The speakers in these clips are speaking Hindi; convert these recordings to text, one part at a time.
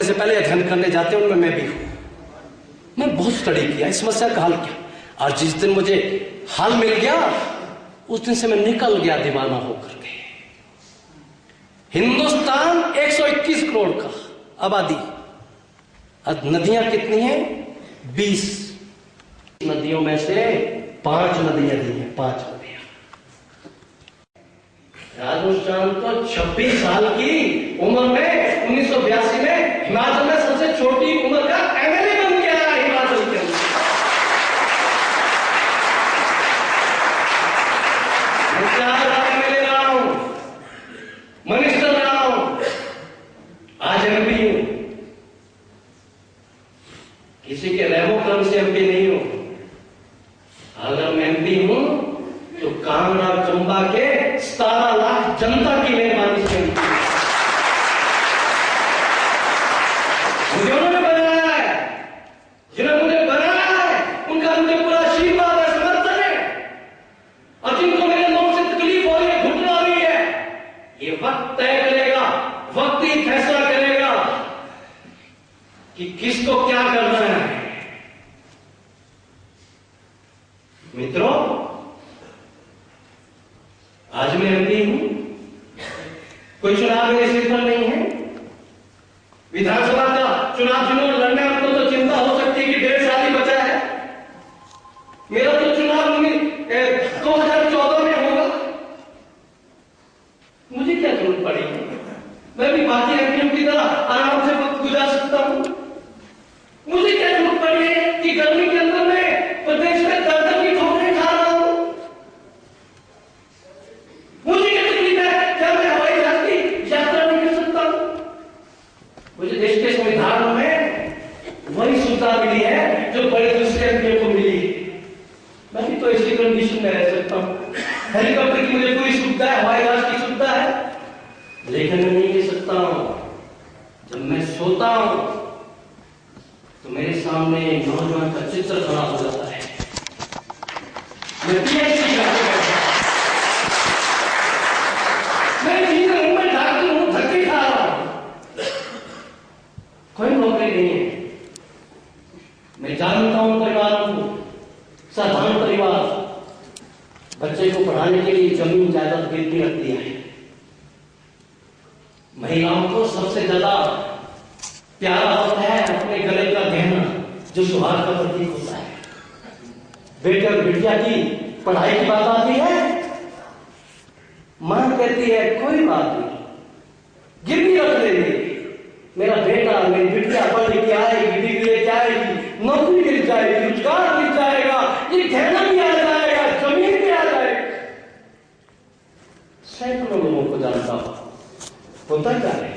से पहले अध्ययन करने जाते हैं उनमें मैं भी हूं। मैं बहुत स्टडी किया, इस समस्या का हल किया, और जिस दिन मुझे हल मिल गया उस दिन से मैं निकल गया दीवाना होकर के। हिंदुस्तान 121 करोड़ का आबादी, नदियां कितनी हैं? 20 नदियों में से 5 नदियां दी हैं, 5 नदियां। राजस्थान तो 26 साल की उम्र में 1982 में हिमाचल में सबसे छोटी उम्र का एमएलए बन गया हिमाचल के अंदर। एमएलए रहा हूं, मिनिस्टर रहा हूं, आज एमपी हूं। किसी के रेमो क्रम से एमपी नहीं हूं। अगर मैं एमपी हूं तो कांगड़ा चंबा के 17 लाख जनता की मेहरबानी से मुझे उन्होंने बनाया है, जिन्होंने मुझे बनाया है उनका मुझे पूरा आशीर्वाद है, समर्थन है। और जिनको मेरे लोग से तकलीफ हो रही है, घुटना रही है, ये वक्त तय करेगा, वक्त ही फैसला करेगा कि किसको क्या करना है। मित्रों, आज मैं एमपी हूं, कोई चुनाव मेरे सिर पर नहीं है। विधानसभा का चुनाव जिन्होंने लड़ना है उनको तो चिंता हो सकती है कि 1.5 साल ही बचा है। मेरा तो चुनाव 2014 में होगा, मुझे क्या जरूरत पड़ेगी? मैं भी बाकी एमपीओ की तरह आराम से वक्त गुजार सकता हूं। मुझे क्या जरूरत पड़ी है कि गर्मी के अंदर मैं प्रदेश में दर्द की ठोकरें खा रहा हूं? मुझे क्या तकलीफ है? क्या मैं हवाई जहाज की यात्रा नहीं कर सकता हूं? मुझे देश के संविधान में वही सुविधा मिली है जो बड़े दूसरे एमपीओ को मिली। मैं भी तो इसी कंडीशन में रह सकता हूं। हेलीकॉप्टर की मुझे पूरी सुविधा है, हवाई जहाज की सुविधा है, लेकिन मैं नहीं ले सकता हूं। जब मैं सोता हूं तो मेरे सामने नौजवान का चित्र खड़ा हो जाता है। मैं पीएचडी करता हूं, मैं इंजीनियर हूं, मैं डॉक्टर हूं, धक्के खा रहा हूं, कोई नौकरी नहीं है। मैं जानता हूं परिवारों को, साधारण परिवार बच्चे को पढ़ाने के लिए जमीन जायदाद गिरवी रख दिया है। महिलाओं को सबसे ज्यादा प्यारा होता है अपने गले का गहना, जो सुहाग का प्रतीक होता है। बेटे और बिटिया की पढ़ाई की बात आती है, मां कहती है कोई बात नहीं, गिरवी रख लेंगे, मेरा बेटा मेरी बिटिया पढ़ लिख के आएगी, डिग्री लेके आएगी, नौकरी मिल जाएगी, रोजगार मिल जाएगा, ये गहना भी आ जाएगा, जमीन भी आ जाएगी। सैकड़ों लोगों को जानता हूं, होता क्या है,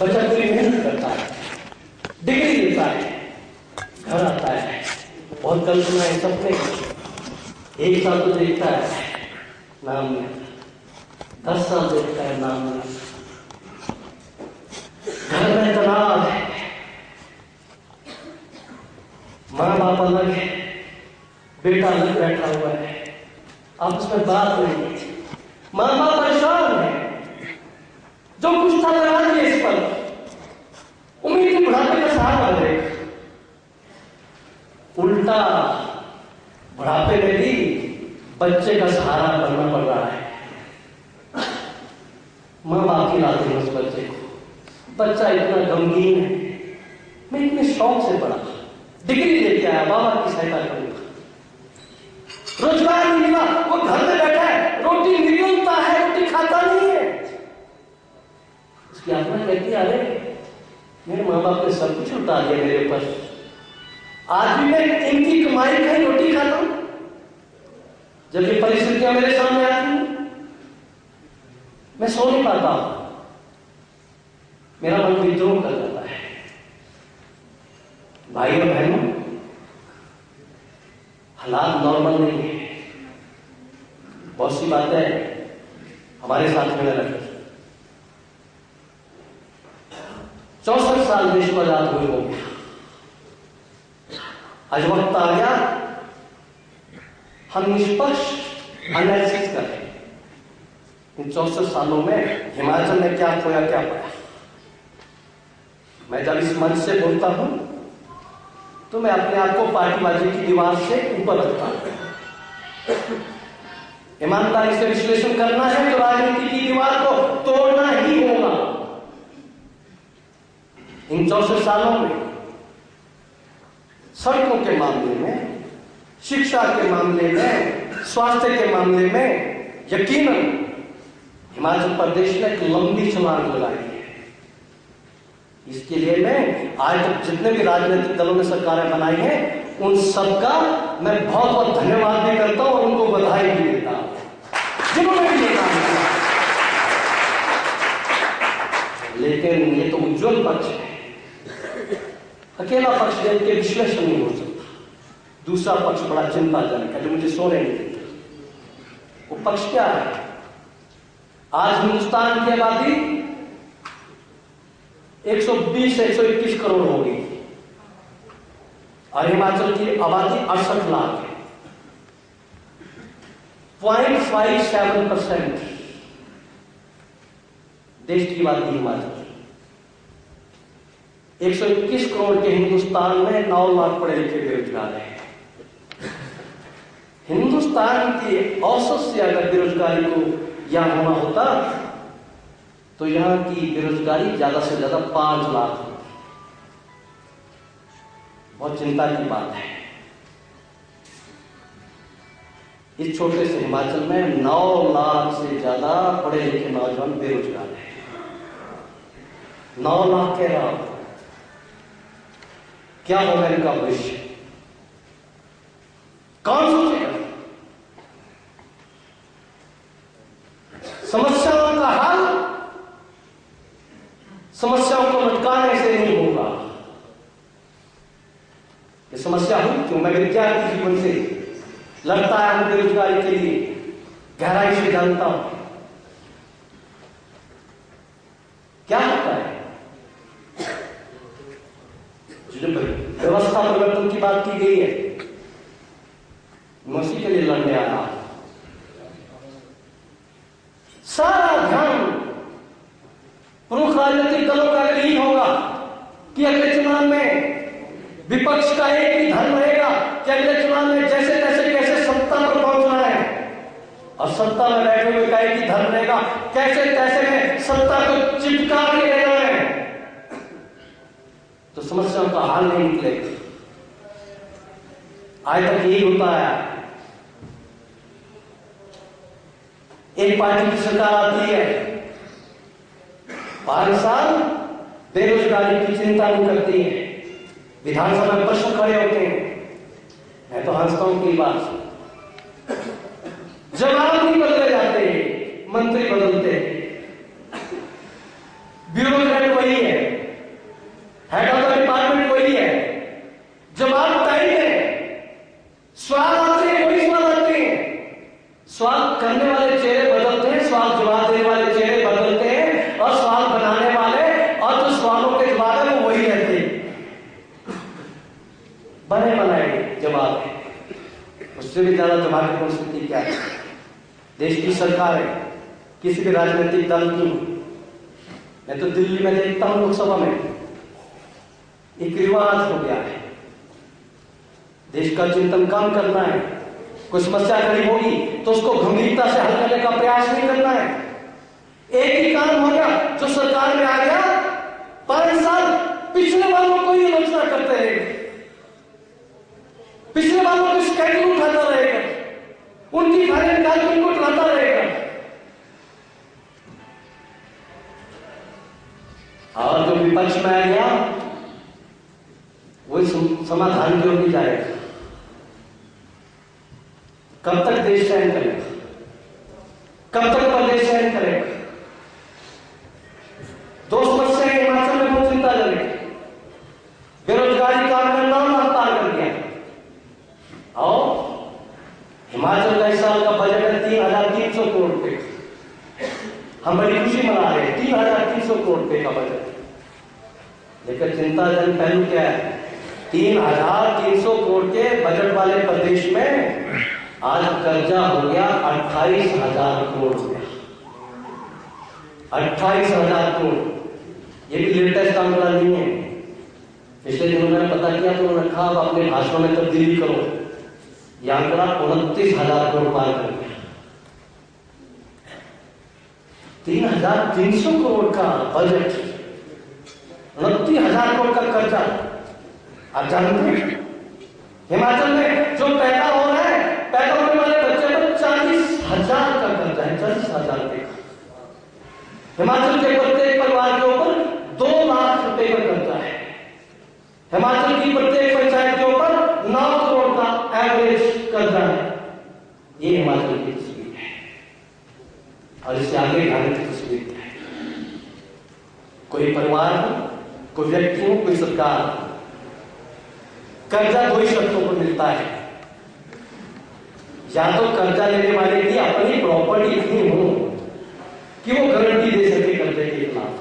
बच्चा पूरी मेहनत करता है, डिग्री लेता है, घर आता है, बहुत कल्पनाएं सपने, 1 साल तो देखता है नाम नहीं आता, 10 साल देखता है नाम नहीं आता, घर में तनाव है, माँ बाप अलग है, बेटा अलग बैठा हुआ है, आपस में बात नहीं है, माँ बाप परेशान है, जो कुछ था लगा दिया इस पर, उम्मीद की बुढ़ापे का सहारा देगा। उल्टा बुढ़ापे में भी बच्चे का सहारा बनना पड़ रहा है। माँ बाप ही लाते हैं उस बच्चे को, बच्चा इतना गमगीन है, मैं इतने शौक से पढ़ा, डिग्री लेके आया, बाबा की सहायता करूंगा, रोजगार नहीं मिला, वो घर में बैठा है, रोटी निगलता है, रोटी खाता नहीं है, उसकी आत्मा कहती है अरे मेरे माँ बाप ने सब कुछ लुटा दिया मेरे ऊपर, आज भी मैं इनकी कमाई का रोटी खाता हूं, जब ये परिस्थितियां मेरे सामने आती हैं, मैं सो नहीं पाता, मेरा मन विद्रोह कर जाता है। भाई और बहनों, हालात नॉर्मल नहीं है, बहुत सी बातें हमारे साथ में रखी। 64 साल देश को आजाद हुए हो गया, आज वक्त आ गया हम निष्पक्ष एनालिसिस करें इन 64 सालों में हिमाचल ने क्या खोया क्या पाया। मैं जब इस मंच से बोलता हूं तो मैं अपने आप को पार्टीबाजी की दीवार से ऊपर रखता हूं। ईमानदारी से विश्लेषण करना है तो राजनीति की दीवार को तोड़ना ही होगा। इन 64 सालों में सड़कों के मामले में, शिक्षा के मामले में, स्वास्थ्य के मामले में यकीनन हिमाचल प्रदेश ने एक लंबी छलांग लगाई है। इसके लिए मैं आज तक जितने भी राजनीतिक दलों ने सरकारें बनाई हैं उन सबका मैं बहुत बहुत धन्यवाद भी करता हूं और उनको बधाई भी देता हूं जिन्होंने भी ये काम किया। लेकिन ये तो उज्जवल पक्ष है, अकेला पक्ष देख के विश्लेषण नहीं हो सकता। दूसरा पक्ष बड़ा चिंताजनक है जो मुझे सोने नहीं देता। वो पक्ष क्या है? आज हिंदुस्तान की आबादी 120 से 121 करोड़ होगी और हिमाचल की आबादी 68 लाख है। 0.57% देश की आबादी हिमाचल। 121 करोड़ के हिंदुस्तान में 9 लाख पढ़े लिखे बेरोजगार हैं। हिंदुस्तान की औसत से अगर बेरोजगारी को यहां होना होता तो यहां की बेरोजगारी ज्यादा से ज्यादा 5 लाख होती। बहुत चिंता की बात है। इस छोटे से हिमाचल में 9 लाख से ज्यादा पढ़े लिखे नौजवान बेरोजगार हैं। 9 लाख कह रहा हूं, क्या होगा इनका भविष्य? कौन सोचेगा? समस्याओं का हल समस्याओं को लटकाने से नहीं होगा। ये समस्या हुई क्यों? मैं विद्यार्थी जीवन से लड़ता है बेरोजगारी के लिए, गहराई से जानता हूं क्या होता है। जो व्यवस्था परिवर्तन की बात की गई है, मैं उसी के लिए लड़ने आ रहा। सारा ध्यान प्रमुख राजनीतिक दलों का अगर यही होगा कि अगले चुनाव में विपक्ष का एक ही धर्म रहेगा कि अगले चुनाव में जैसे तैसे कैसे सत्ता पर पहुंचना है, और सत्ता में बैठे हुए का एक ही धर्म रहेगा कैसे तैसे में सत्ता को चिपका के रहना है, तो समस्याओं का हल नहीं निकलेगा। आज तक यही होता है। एक पार्टी की सरकार आती है, 5 साल बेरोजगारी की चिंता नहीं करती है, विधानसभा में प्रश्न खड़े होते हैं, मैं तो हंसता हूं कई बार। जवाब नहीं बदले जाते, मंत्री बदलते, ब्यूरोक्रेट वही है, हेड ऑफ द डिपार्टमेंट वही है, जवाब टाइम है, सवाल आते हैं, वही सवाल आते हैं, सवाल करने वाले चेहरे बदलते हैं, सवाल जवाब देने वाले चेहरे बदलते हैं, और सवाल बनाने वाले और जो सवालों के जवाब है वो वही रहते हैं, बने बनाए जवाब है। उससे भी ज्यादा दुर्भाग्यपूर्ण स्थिति क्या है? देश की सरकार है, किसी भी राजनीतिक दल की, मैं तो दिल्ली में देखता हूं लोकसभा में एक रिवाज हो गया है, देश का चिंतन कम करना है, कोई समस्या खड़ी होगी तो उसको गंभीरता से हल करने का प्रयास नहीं करना है। एक ही काम हो गया जो सरकार में आ गया, 5 साल पिछले वालों को ही आलोचना करते रहेंगे, पिछले वालों को स्कैंडल उठाता रहेगा, उनकी फाइलें निकाल के उनको उठाता रहेगा, और जो विपक्ष में आ गया वही समाधान की ओर नहीं जाएगा। कब तक देश सहन करेगा? कब तक प्रदेश सहन करेगा? 2 समस्याएं हिमाचल में बहुत चिंताजनक है। बेरोजगारी का आंकड़ा 9 लाख पार कर दिया, और हिमाचल का इस साल का बजट है 3,300 करोड़ रुपए। हम बड़ी खुशी मना रहे हैं 3,300 करोड़ रुपए का बजट, लेकिन चिंताजनक पहलू क्या है? 3,300 करोड़ के बजट वाले प्रदेश में आज कर्जा हो गया 28,000 करोड़ रुपया। 28,000 करोड़। ये भी लेटेस्ट आंकड़ा नहीं है। पिछले दिनों मैंने पता किया तो उन्होंने कहा अब अपने भाषणों में तब्दीली करो। यह आंकड़ा 29,000 करोड़ पार कर गया। 3,300 करोड़ का बजट, 29,000 करोड़ का कर्जा। आप जानते हैं हिमाचल में जो पैदा हो रहा है, पैदा होने वाले बच्चे पर 40,000 का कर्जा है, 40,000 रुपए का। हिमाचल के प्रत्येक परिवार के ऊपर 2 लाख रुपए का कर्जा है। हिमाचल की प्रत्येक पंचायत के ऊपर 9 करोड़ का एवरेज कर्जा है। ये हिमाचल की तस्वीर है और इससे आगे भारत की तस्वीर है। कोई परिवार हो, कोई व्यक्ति हो, कोई सरकार हो, कर्जा 2 ही शर्तों पर मिलता है। या तो कर्जा लेने वाले की अपनी प्रॉपर्टी इतनी हो कि वो गारंटी दे सके कर्जे के खिलाफ,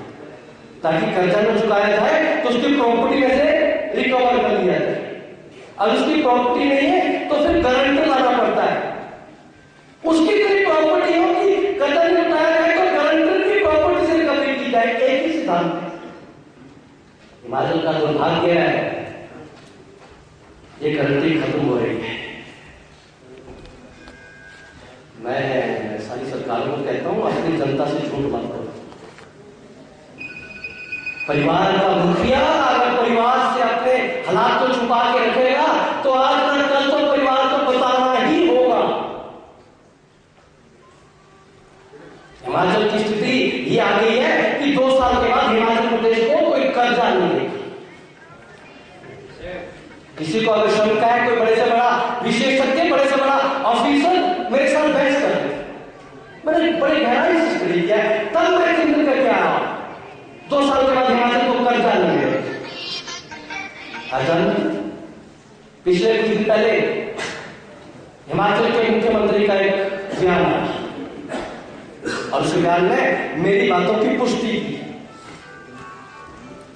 ताकि कर्जा न चुकाया जाए तो उसकी प्रॉपर्टी में से रिकवर कर लिया जाए। अगर उसकी प्रॉपर्टी नहीं है तो फिर गारंटर लाना पड़ता है। उसकी कोई प्रॉपर्टी हो कि कर्जा नहीं उठाया जाए तो गारंटर की प्रॉपर्टी से रिकवरी की जाए। एक ही सिद्धांत है। हिमाचल का दुर्भाग्य है ये गारंटी खत्म हो रही है। मैं सारी सरकारों को कहता हूं अपनी जनता से झूठ मत करो। परिवार का मुखिया अगर परिवार से अपने हालात को छुपा के रखेगा तो आज ना कल तो परिवार को बताना ही होगा। हिमाचल की स्थिति ये आ गई है कि 2 साल के बाद हिमाचल प्रदेश को कोई कर्जा नहीं देगा। किसी को अगर शंका है, कोई बड़े से बड़ा विशेषज्ञ, बड़े से बड़ा ऑफिसर मेरे साथ बहस कर रहे, मैंने बड़े गहराई से स्टडी किया, तब मैं चिंतन करके आया 2 साल के बाद हिमाचल को कर्जा नहीं है। पिछले कुछ दिन पहले हिमाचल के मुख्यमंत्री का एक बयान आया और उस बयान में मेरी बातों की पुष्टि की।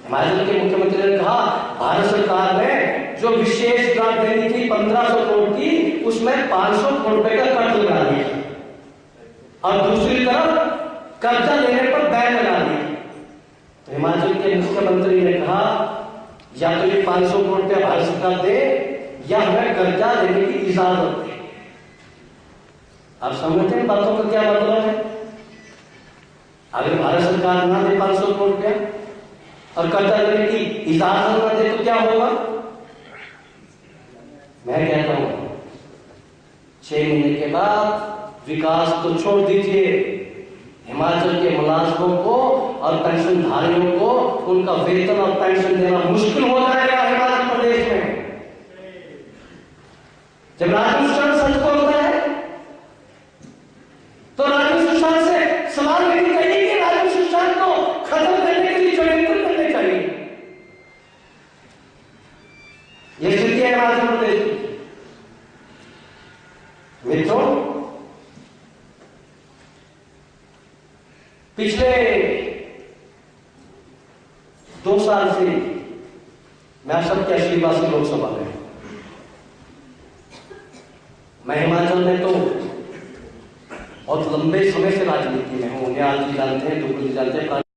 हिमाचल के मुख्यमंत्री ने कहा भारत सरकार ने जो विशेष ग्रांट देनी थी 1500 करोड़ की, उसमें 500 करोड़ रुपए का कर्ज लगा दिया और दूसरी तरफ कर्जा लेने पर बैन लगा दिया। तो हिमाचल के मुख्यमंत्री ने कहा या तो ये 500 करोड़ रुपया भारत सरकार दे या हमें कर्जा लेने की इजाजत दे। आप समझते हैं बातों का क्या मतलब है? अगर भारत सरकार ना दे 500 करोड़ रुपया और कर्जा लेने की इजाजत न दे तो क्या होगा? मैं कहता हूं 6 महीने के बाद विकास तो छोड़ दीजिए, हिमाचल के मुलाजमों को और पेंशनधारियों को उनका वेतन और पेंशन देना मुश्किल हो जाएगा हिमाचल प्रदेश में। जब राजस्व शासन सच को होता है तो राजस्व शासन से सवाल नहीं चाहिए कि राजस्व शासन को खत्म करने के लिए षड्यंत्र करने चाहिए। यह स्थिति है हिमाचल प्रदेश की। मित्रों, पिछले 2 साल से मैं सबके आशीर्वाद से लोकसभा में, मैं हिमाचल में तो बहुत लंबे समय से राजनीति में हूं। निहाल जी जानते हैं, दुबल जी जानते हैं।